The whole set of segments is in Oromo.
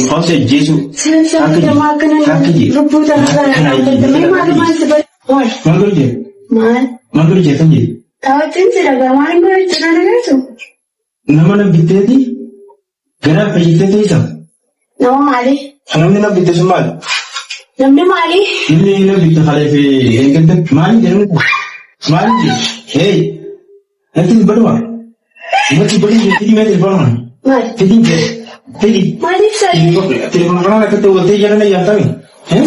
Konsep Jesu. Magar je tanje. Tawatin sira gamani ko chana tu. Namana biteti. Gara pejite isa. Nama mali. Namne na bitte sumal. Namne mali. Ile bitte khale fe ekente mali jarun. Mali ji. Hey. Nanti badwa. Nanti badi jadi मैं तेरे पास Mali. तेरी Mali sir. तेरे को ना लगता तो बोलते जाना नहीं आता है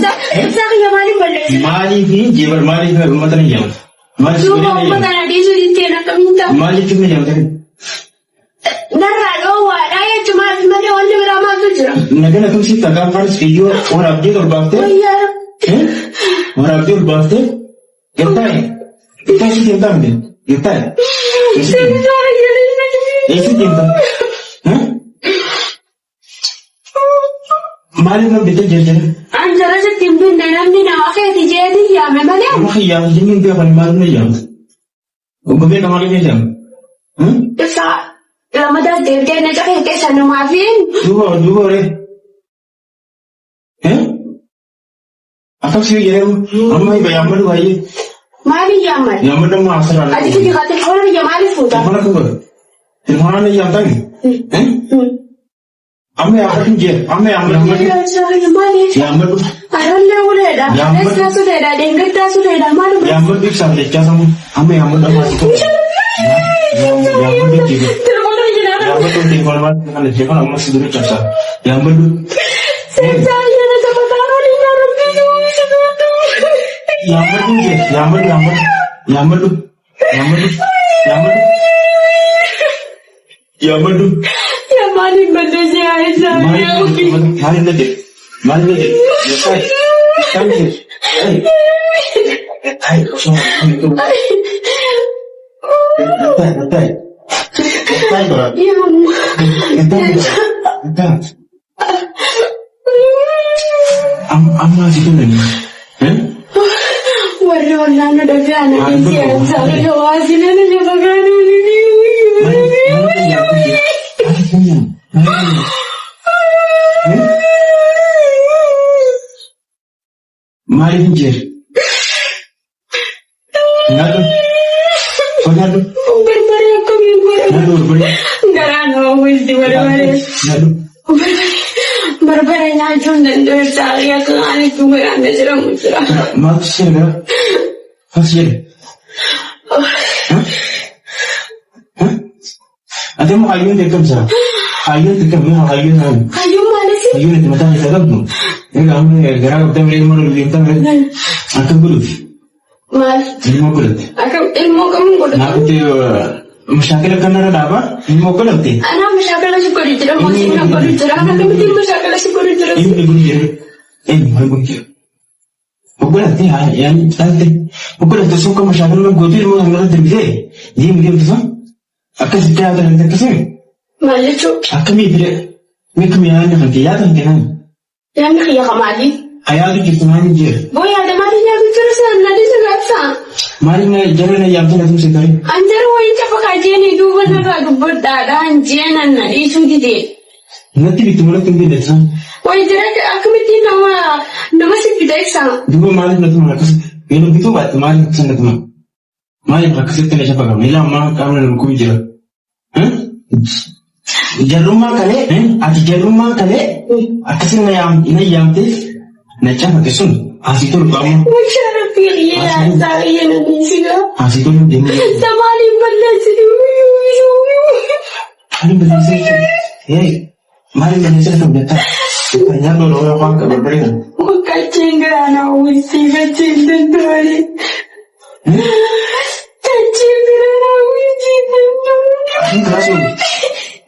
Sir ya mali bolle. माली भी जेवर माली का मत नहीं जाओ माली Tu mau mana di sini tiada keminta. माली क्यों जाओ तेरे Nara lo wa raya cuma mana orang berama tu je. नगर ना तुम सी तकाम पर वीडियो और अपडेट और बातें Oh iya. और अपडेट और बातें कितना है कितना है ऐसे कितना माली में बिते जर्जर Antara setimpun dalam ni nak pakai dijadi ya memang ya. Apa yang jenis dia paling malu ni jam? Bagaimana kemarin ni jam? Sa Ramadan dia nak pakai kesan mafin. Dua orang. Apa sih yang ramai bayar malu aje? Mali ya mali. Yang mana mau asal ada? Adik kita kata orang yang mali sudah. Mana kau? Mana ni yang tadi? Ame apa ni je? Ame Ya mali. yang malu. Aralnya udah dah. Rasa sudah dah. Dengar sudah dah malu. Yang malu bisa lecah sama. Ame yang malu masuk. Yang malu juga. Yang malu tinggal mana dengan lecah kan amas sudah lecah. Yang malu. Saya nak dapat tahu ni orang tu sesuatu. Yang malu je. Yang malu. Ya mali benda saya Aisyah. Mari lagi. Yes, Hai, kosong itu. Betul. Amma situ lagi. Walau nana dah anak ini saya jawazin aja bagaimana ini. Mari pinjir. Nado. Berbari aku mimpi. Nado berbari. Garano wis di berbari. Nado. Berbari najun dan dosa ya ke anak tu beranda jeram jeram. Maksudnya. Ada mau ayun dekat sah. Ayun dekat mana ayun kan? Ayuh mana sih? Ayun itu macam apa tu? Ini kami gerak kita melihat mana kita melihat. Akan bulu. Mal. Ilmu kulit. Ilmu kamu kulit. Nak tu masyarakat kan ada apa? Ilmu kulit tu. Anak masyarakat si kulit jeram, masih nak kulit jeram. Anak kami tim masyarakat si kulit jeram. Ini kulit jeram. Mana kulit jeram? Bukan tu yang tadi. Bukan tu suka masyarakat mana kulit jeram mana terbiasa. Dia mungkin tu sah. Akan setiap ada yang terkesan. Malu tu. Akan kami yang nak dia tu kan? Yang nak ya kamali. Ayah tu kita mana je? Boy ada mati yang terus nanti sudah sah. Mari ni jangan yang tu nanti sekali. Anjar woy cakap kajian itu benar berbeda anjian nanti sudi deh. Nanti itu mana tinggi deh sah. Woy jerak aku mesti nama si pidai sah. Dua mari nanti mana kas. Ini begitu buat mari sana tu. Mari berkasih tu siapa kamu? Mila mah kamu nak kuih jerak. Jarumah kale, ati jarumah kale. Akasih na yang tu. Necah kesun. Asitu kamu. Macam pilih ya, saya nanti sila. Asitu dia. Sama ni benar sih. Hari bersih. Hey, mari bersih tu betul. Banyak orang orang kabar berikan. Kacing kerana usi kacing tentari. Kacing kerana usi tentari.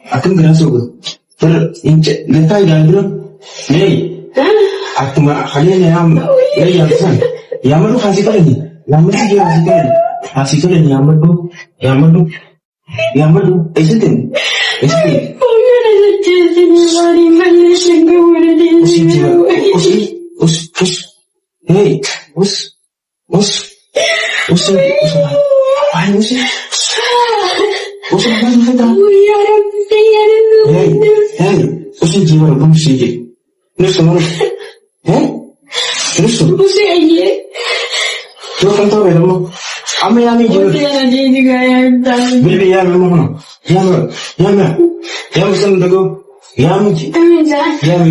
Akan kerasuh. Terus letak yang dulu. Hey. Aku mak kalian yang san. Yang mana kasih kau ni? Yang mana dia kasih kau ni? Kasih kau ni yang mana? Esok. Bukan ada jadi mari mari sengkau ada di sini. Hey, Ya